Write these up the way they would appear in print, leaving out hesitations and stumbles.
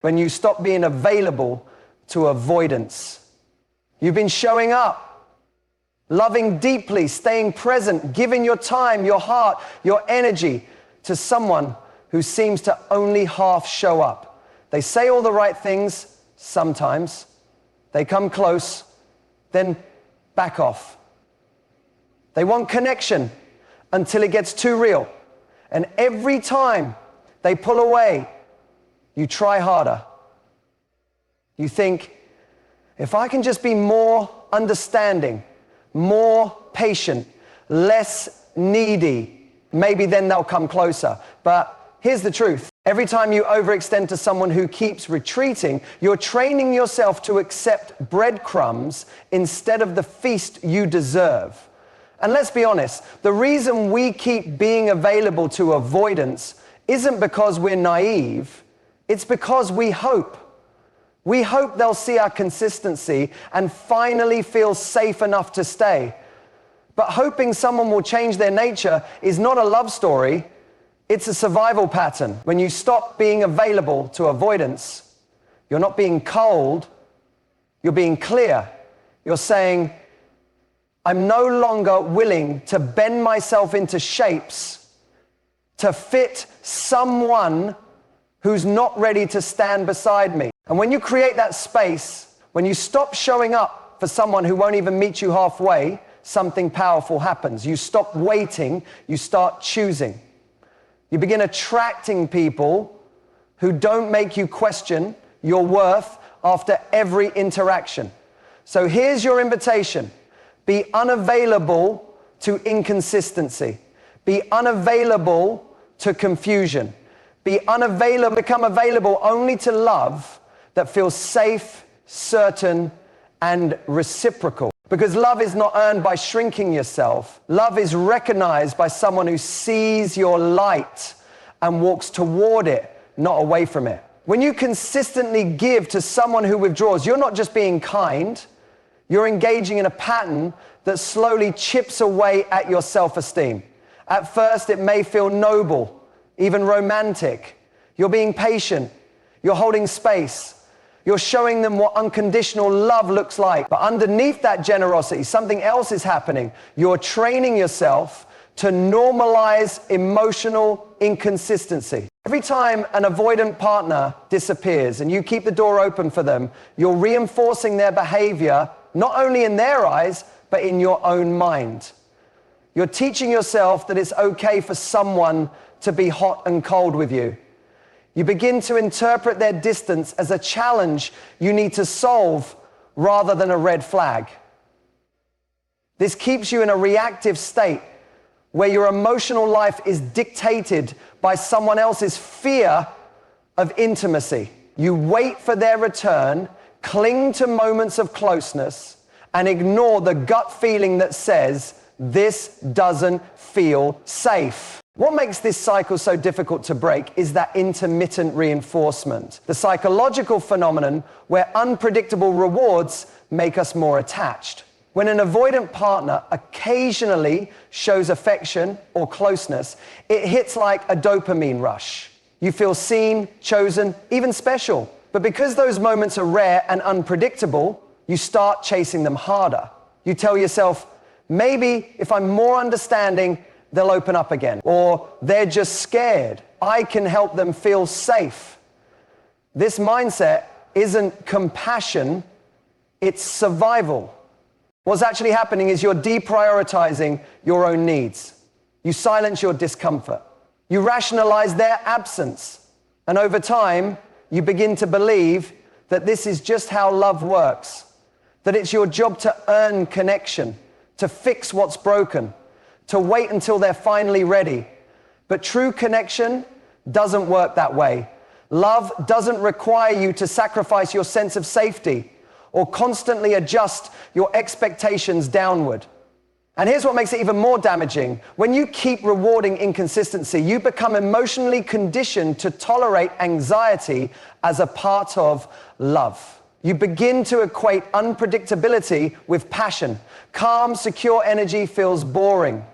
when you stop being available to avoidance. You've been showing up, loving deeply, staying present, giving your time, your heart, your energy to someone who seems to only half show up. They say all the right things sometimes. They come close, then back off. They want connection until it gets too real. And every time they pull away, you try harder. You think, if I can just be more understanding, more patient, less needy, maybe then they'll come closer. But here's the truth. Every time you overextend to someone who keeps retreating, you're training yourself to accept breadcrumbs instead of the feast you deserve. And let's be honest, the reason we keep being available to avoidance isn't because we're naive, it's because we hope. We hope they'll see our consistency and finally feel safe enough to stay. But hoping someone will change their nature is not a love story, it's a survival pattern. When you stop being available to avoidance, you're not being cold, you're being clear. You're saying, I'm no longer willing to bend myself into shapes to fit someone who's not ready to stand beside me. And when you create that space, when you stop showing up for someone who won't even meet you halfway, something powerful happens. You stop waiting, you start choosing. You begin attracting people who don't make you question your worth after every interaction. So here's your invitation. Be unavailable to inconsistency. Be unavailable to confusion. Become available only to love that feels safe, certain, and reciprocal. Because love is not earned by shrinking yourself. Love is recognized by someone who sees your light and walks toward it, not away from it. When you consistently give to someone who withdraws, you're not just being kind, you're engaging in a pattern that slowly chips away at your self-esteem. At first, it may feel noble, even romantic. You're being patient. You're holding space. You're showing them what unconditional love looks like. But underneath that generosity, something else is happening. You're training yourself to normalize emotional inconsistency. Every time an avoidant partner disappears and you keep the door open for them, you're reinforcing their behavior, not only in their eyes, but in your own mind. You're teaching yourself that it's okay for someone to be hot and cold with you. You begin to interpret their distance as a challenge you need to solve rather than a red flag. This keeps you in a reactive state where your emotional life is dictated by someone else's fear of intimacy. You wait for their return, cling to moments of closeness, and ignore the gut feeling that says, this doesn't feel safe. What makes this cycle so difficult to break is that intermittent reinforcement, the psychological phenomenon where unpredictable rewards make us more attached. When an avoidant partner occasionally shows affection or closeness, it hits like a dopamine rush. You feel seen, chosen, even special. But because those moments are rare and unpredictable, you start chasing them harder. You tell yourself, maybe if I'm more understanding, they'll open up again. Or they're just scared. I can help them feel safe. This mindset isn't compassion, it's survival. What's actually happening is you're deprioritizing your own needs. You silence your discomfort. You rationalize their absence. And over time, you begin to believe that this is just how love works. That it's your job to earn connection, to fix what's broken, to wait until they're finally ready. But true connection doesn't work that way. Love doesn't require you to sacrifice your sense of safety or constantly adjust your expectations downward. And here's what makes it even more damaging. When you keep rewarding inconsistency, you become emotionally conditioned to tolerate anxiety as a part of love. You begin to equate unpredictability with passion. Calm, secure energy feels boring.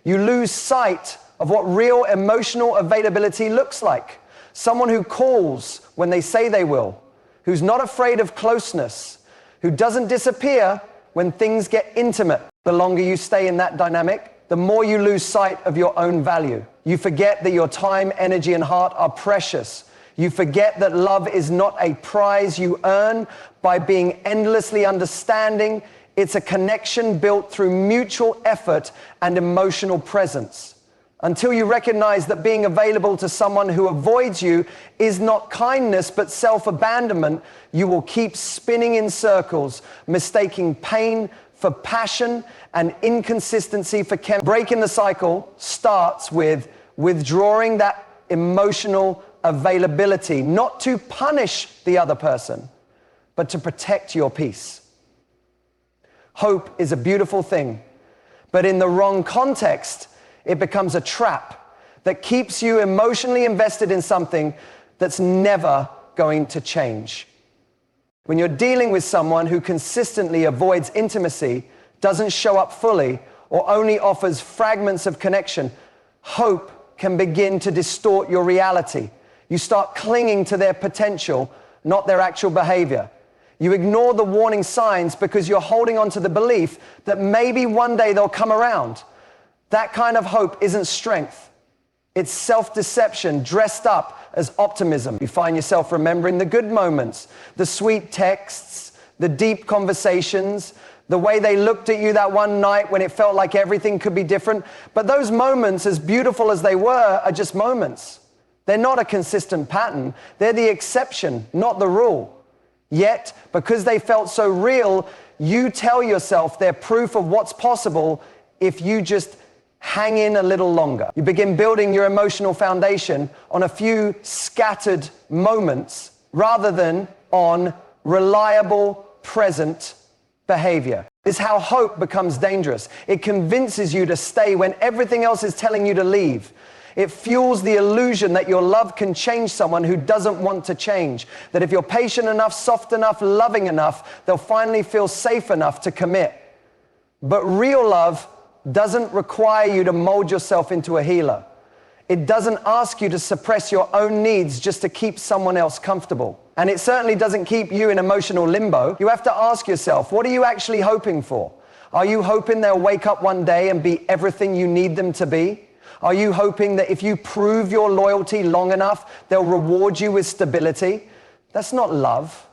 You lose sight of what real emotional availability looks like. Someone who calls when they say they will, who's not afraid of closeness, who doesn't disappear when things get intimate. The longer you stay in that dynamic, the more you lose sight of your own value. You forget that your time, energy, and heart are precious. You forget that love is not a prize you earn by being endlessly understanding. It's a connection built through mutual effort and emotional presence. Until you recognize that being available to someone who avoids you is not kindness but self-abandonment, you will keep spinning in circles, mistaking pain for passion and inconsistency for chemistry. Breaking the cycle starts with withdrawing that emotional availability, not to punish the other person, but to protect your peace. Hope is a beautiful thing, but in the wrong context, it becomes a trap that keeps you emotionally invested in something that's never going to change. When you're dealing with someone who consistently avoids intimacy, doesn't show up fully, or only offers fragments of connection, hope can begin to distort your reality. You start clinging to their potential, not their actual behavior. You ignore the warning signs because you're holding on to the belief that maybe one day they'll come around. That kind of hope isn't strength. It's self-deception dressed up as optimism. You find yourself remembering the good moments, the sweet texts, the deep conversations, the way they looked at you that one night when it felt like everything could be different. But those moments, as beautiful as they were, are just moments. They're not a consistent pattern. They're the exception, not the rule. Yet, because they felt so real, you tell yourself they're proof of what's possible if you just hang in a little longer. You begin building your emotional foundation on a few scattered moments rather than on reliable, present behavior. This is how hope becomes dangerous. It convinces you to stay when everything else is telling you to leave. It fuels the illusion that your love can change someone who doesn't want to change. That if you're patient enough, soft enough, loving enough, they'll finally feel safe enough to commit. But real love doesn't require you to mold yourself into a healer. It doesn't ask you to suppress your own needs just to keep someone else comfortable. And it certainly doesn't keep you in emotional limbo. You have to ask yourself, what are you actually hoping for? Are you hoping they'll wake up one day and be everything you need them to be? Are you hoping that if you prove your loyalty long enough, they'll reward you with stability? That's not love.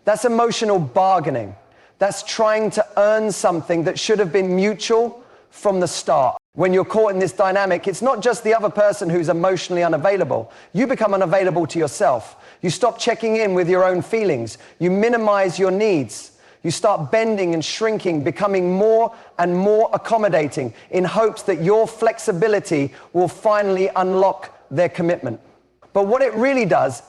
That's emotional bargaining. That's trying to earn something that should have been mutual from the start. When you're caught in this dynamic, it's not just the other person who's emotionally unavailable. You become unavailable to yourself. You stop checking in with your own feelings. You minimize your needs. You start bending and shrinking, becoming more and more accommodating in hopes that your flexibility will finally unlock their commitment. But what it really does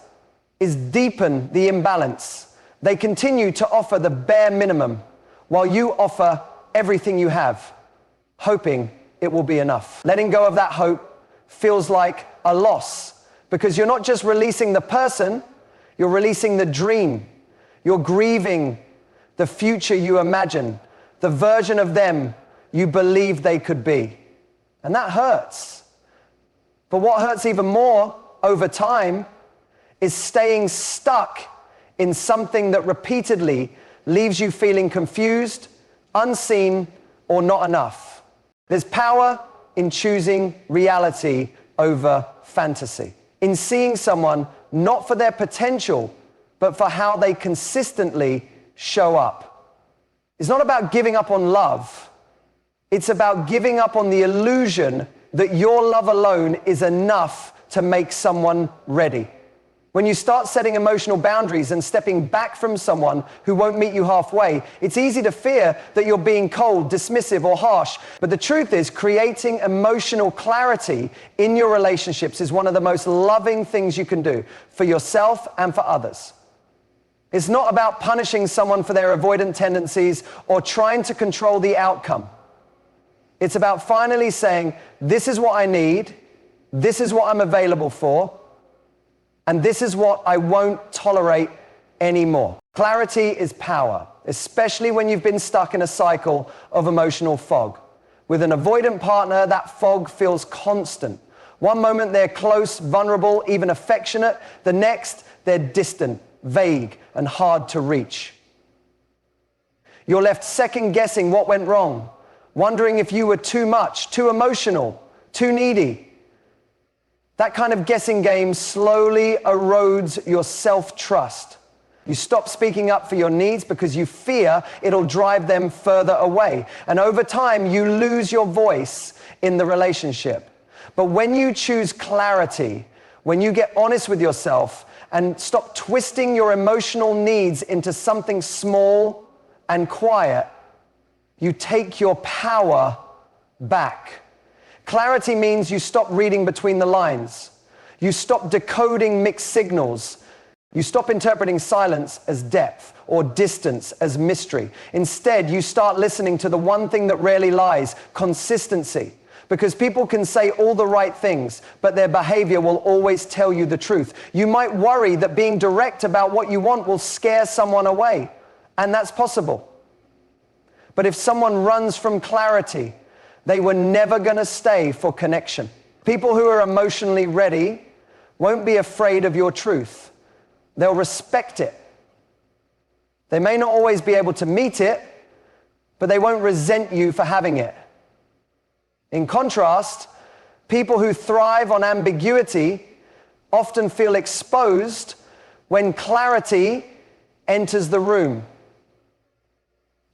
is deepen the imbalance. They continue to offer the bare minimum while you offer everything you have, hoping it will be enough. Letting go of that hope feels like a loss because you're not just releasing the person, you're releasing the dream. You're grieving the future you imagine, the version of them you believe they could be. And that hurts. But what hurts even more over time is staying stuck in something that repeatedly leaves you feeling confused, unseen, or not enough. There's power in choosing reality over fantasy, in seeing someone not for their potential, but for how they consistently show up. It's not about giving up on love. It's about giving up on the illusion that your love alone is enough to make someone ready. When you start setting emotional boundaries and stepping back from someone who won't meet you halfway, it's easy to fear that you're being cold, dismissive, or harsh. But the truth is, creating emotional clarity in your relationships is one of the most loving things you can do for yourself and for others. It's not about punishing someone for their avoidant tendencies or trying to control the outcome. It's about finally saying, this is what I need, this is what I'm available for, and this is what I won't tolerate anymore. Clarity is power, especially when you've been stuck in a cycle of emotional fog. With an avoidant partner, that fog feels constant. One moment they're close, vulnerable, even affectionate. The next, they're distant, vague, and hard to reach. You're left second guessing what went wrong, wondering if you were too much, too emotional, too needy. That kind of guessing game slowly erodes your self-trust. You stop speaking up for your needs because you fear it'll drive them further away. And over time, you lose your voice in the relationship. But when you choose clarity, when you get honest with yourself and stop twisting your emotional needs into something small and quiet, you take your power back. Clarity means you stop reading between the lines. You stop decoding mixed signals. You stop interpreting silence as depth or distance as mystery. Instead, you start listening to the one thing that rarely lies: consistency. Because people can say all the right things, but their behavior will always tell you the truth. You might worry that being direct about what you want will scare someone away, and that's possible. But if someone runs from clarity, they were never going to stay for connection. People who are emotionally ready won't be afraid of your truth. They'll respect it. They may not always be able to meet it, but they won't resent you for having it. In contrast, people who thrive on ambiguity often feel exposed when clarity enters the room.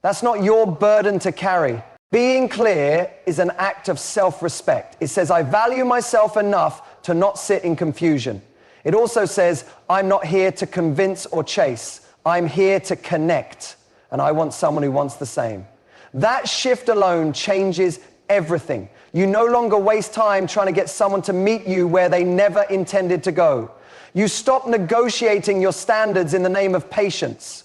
That's not your burden to carry. Being clear is an act of self-respect. It says, I value myself enough to not sit in confusion. It also says, I'm not here to convince or chase. I'm here to connect, and I want someone who wants the same. That shift alone changes everything. You no longer waste time trying to get someone to meet you where they never intended to go. You stop negotiating your standards in the name of patience.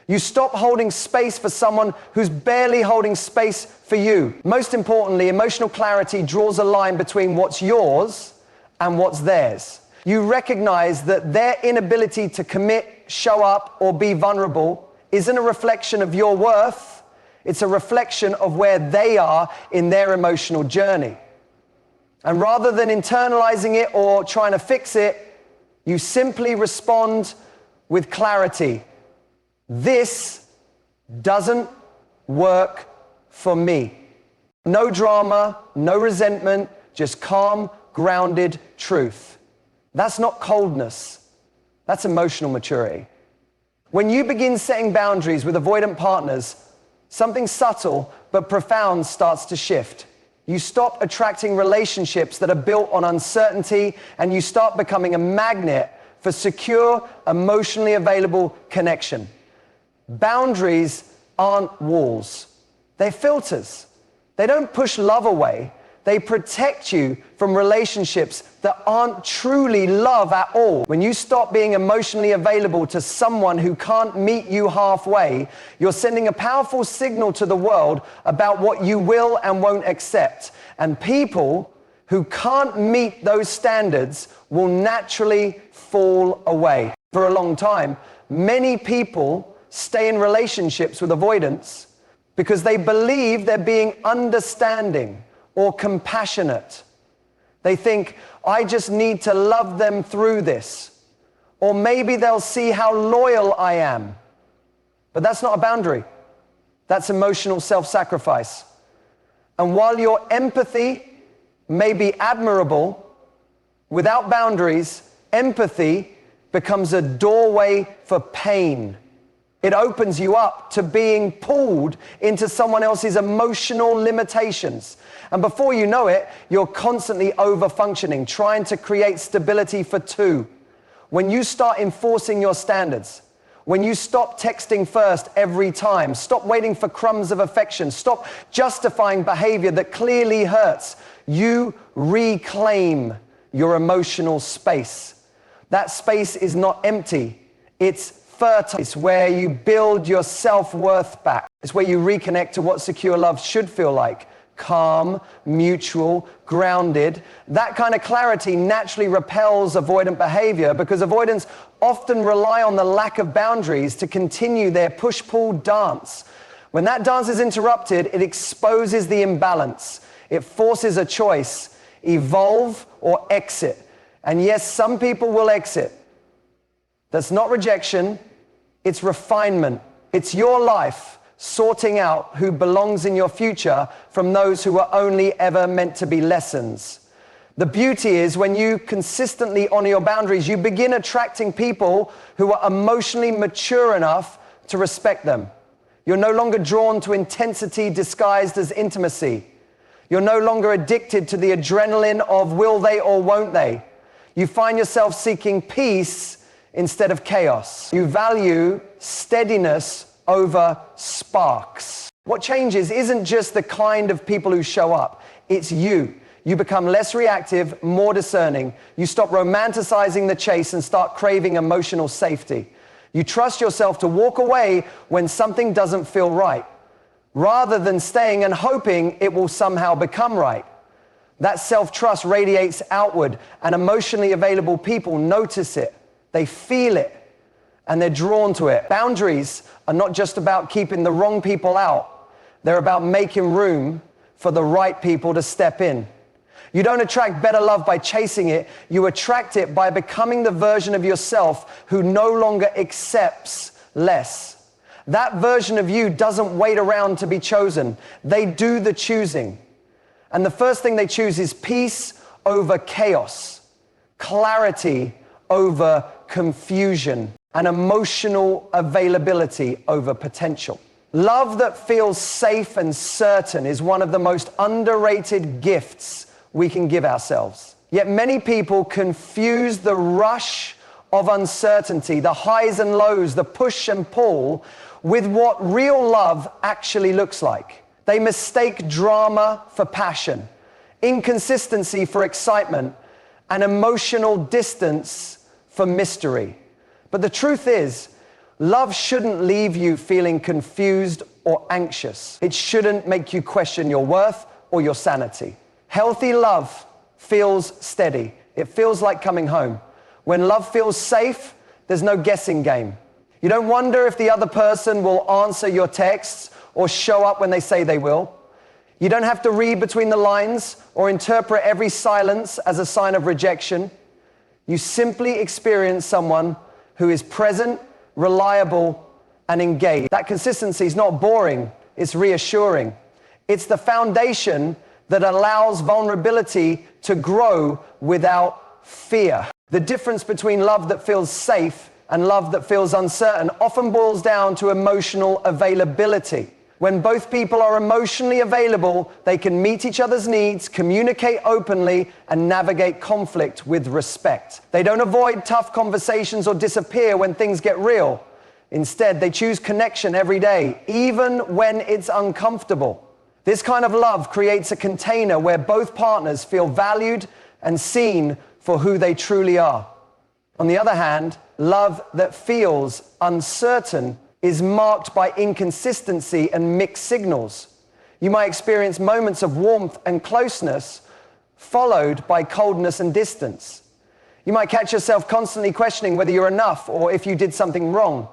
You stop holding space for someone who's barely holding space for you. Most importantly, emotional clarity draws a line between what's yours and what's theirs. You recognize that their inability to commit, show up, or be vulnerable isn't a reflection of your worth. It's a reflection of where they are in their emotional journey. And rather than internalizing it or trying to fix it, you simply respond with clarity. This doesn't work for me. No drama, no resentment, just calm, grounded truth. That's not coldness. That's emotional maturity. When you begin setting boundaries with avoidant partners, something subtle but profound starts to shift. You stop attracting relationships that are built on uncertainty, and you start becoming a magnet for secure, emotionally available connection. Boundaries aren't walls. They're filters. They don't push love away. They protect you from relationships that aren't truly love at all. When you stop being emotionally available to someone who can't meet you halfway, you're sending a powerful signal to the world about what you will and won't accept. And people who can't meet those standards will naturally fall away. For a long time, many people stay in relationships with avoidance because they believe they're being understanding or compassionate. They think, I just need to love them through this. Or maybe they'll see how loyal I am. But that's not a boundary. That's emotional self-sacrifice. And while your empathy may be admirable, without boundaries, empathy becomes a doorway for pain. It opens you up to being pulled into someone else's emotional limitations. And before you know it, you're constantly over-functioning, trying to create stability for two. When you start enforcing your standards, when you stop texting first every time, stop waiting for crumbs of affection, stop justifying behavior that clearly hurts, you reclaim your emotional space. That space is not empty, it's fertile. It's where you build your self-worth back. It's where you reconnect to what secure love should feel like. Calm, mutual, grounded. That kind of clarity naturally repels avoidant behavior because avoidants often rely on the lack of boundaries to continue their push-pull dance. When that dance is interrupted, it exposes the imbalance. It forces a choice. evolve or exit. And yes, some people will exit. That's not rejection, it's refinement. It's your life sorting out who belongs in your future from those who are only ever meant to be lessons. The beauty is when you consistently honor your boundaries, you begin attracting people who are emotionally mature enough to respect them. You're no longer drawn to intensity disguised as intimacy. You're no longer addicted to the adrenaline of will they or won't they. You find yourself seeking peace instead of chaos. You value steadiness over sparks. What changes isn't just the kind of people who show up, it's you. You become less reactive, more discerning. You stop romanticizing the chase and start craving emotional safety. You trust yourself to walk away when something doesn't feel right, rather than staying and hoping it will somehow become right. That self-trust radiates outward, and emotionally available people notice it. They feel it, and they're drawn to it. Boundaries are not just about keeping the wrong people out. They're about making room for the right people to step in. You don't attract better love by chasing it. You attract it by becoming the version of yourself who no longer accepts less. That version of you doesn't wait around to be chosen. They do the choosing. And the first thing they choose is peace over chaos, clarity over confusion, and emotional availability over potential. Love that feels safe and certain is one of the most underrated gifts we can give ourselves. Yet many people confuse the rush of uncertainty, the highs and lows, the push and pull, with what real love actually looks like. They mistake drama for passion, inconsistency for excitement, and emotional distance for mystery. But the truth is, love shouldn't leave you feeling confused or anxious. It shouldn't make you question your worth or your sanity. Healthy love feels steady. It feels like coming home. When love feels safe, there's no guessing game. You don't wonder if the other person will answer your texts or show up when they say they will. You don't have to read between the lines or interpret every silence as a sign of rejection. You simply experience someone who is present, reliable, and engaged. That consistency is not boring, it's reassuring. It's the foundation that allows vulnerability to grow without fear. The difference between love that feels safe and love that feels uncertain often boils down to emotional availability. When both people are emotionally available, they can meet each other's needs, communicate openly, and navigate conflict with respect. They don't avoid tough conversations or disappear when things get real. Instead, they choose connection every day, even when it's uncomfortable. This kind of love creates a container where both partners feel valued and seen for who they truly are. On the other hand, love that feels uncertain is marked by inconsistency and mixed signals. You might experience moments of warmth and closeness, followed by coldness and distance. You might catch yourself constantly questioning whether you're enough or if you did something wrong.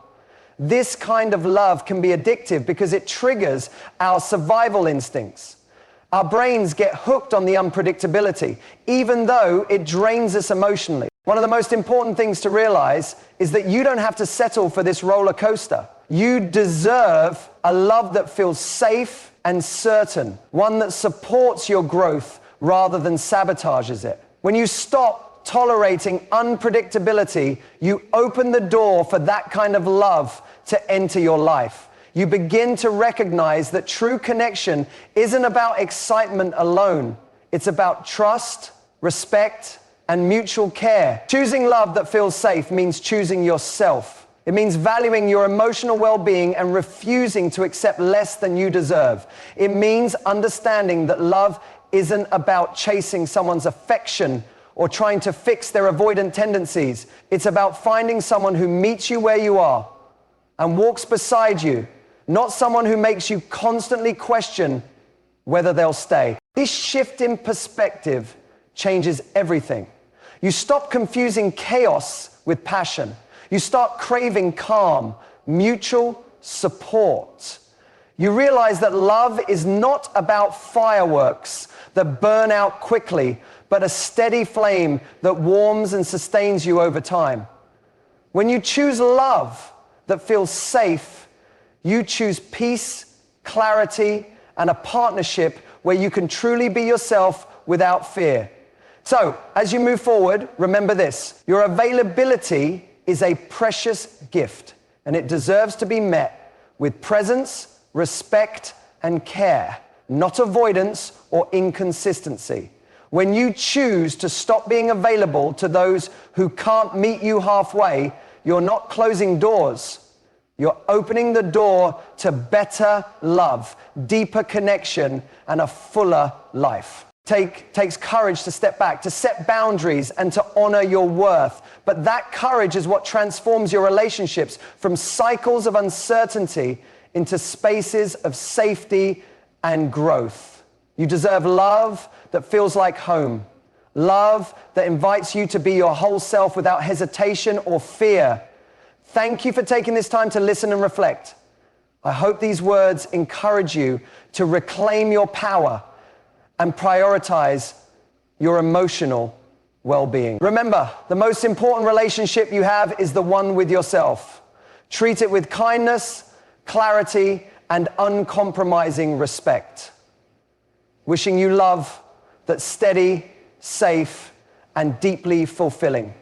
This kind of love can be addictive because it triggers our survival instincts. Our brains get hooked on the unpredictability, even though it drains us emotionally. One of the most important things to realize is that you don't have to settle for this roller coaster. You deserve a love that feels safe and certain, one that supports your growth rather than sabotages it. When you stop tolerating unpredictability, you open the door for that kind of love to enter your life. You begin to recognize that true connection isn't about excitement alone. It's about trust, respect, and mutual care. Choosing love that feels safe means choosing yourself. It means valuing your emotional well-being and refusing to accept less than you deserve. It means understanding that love isn't about chasing someone's affection or trying to fix their avoidant tendencies. It's about finding someone who meets you where you are and walks beside you, not someone who makes you constantly question whether they'll stay. This shift in perspective changes everything. You stop confusing chaos with passion. You start craving calm, mutual support. You realize that love is not about fireworks that burn out quickly, but a steady flame that warms and sustains you over time. When you choose love that feels safe, you choose peace, clarity, and a partnership where you can truly be yourself without fear. So, as you move forward, remember this: your availability is a precious gift, and it deserves to be met with presence, respect, and care, not avoidance or inconsistency. When you choose to stop being available to those who can't meet you halfway, you're not closing doors. You're opening the door to better love, deeper connection, and a fuller life. Takes courage to step back, to set boundaries, and to honor your worth. But that courage is what transforms your relationships from cycles of uncertainty into spaces of safety and growth. You deserve love that feels like home. Love that invites you to be your whole self without hesitation or fear. Thank you for taking this time to listen and reflect. I hope these words encourage you to reclaim your power and prioritize your emotional well-being. Remember, the most important relationship you have is the one with yourself. Treat it with kindness, clarity, and uncompromising respect. Wishing you love that's steady, safe, and deeply fulfilling.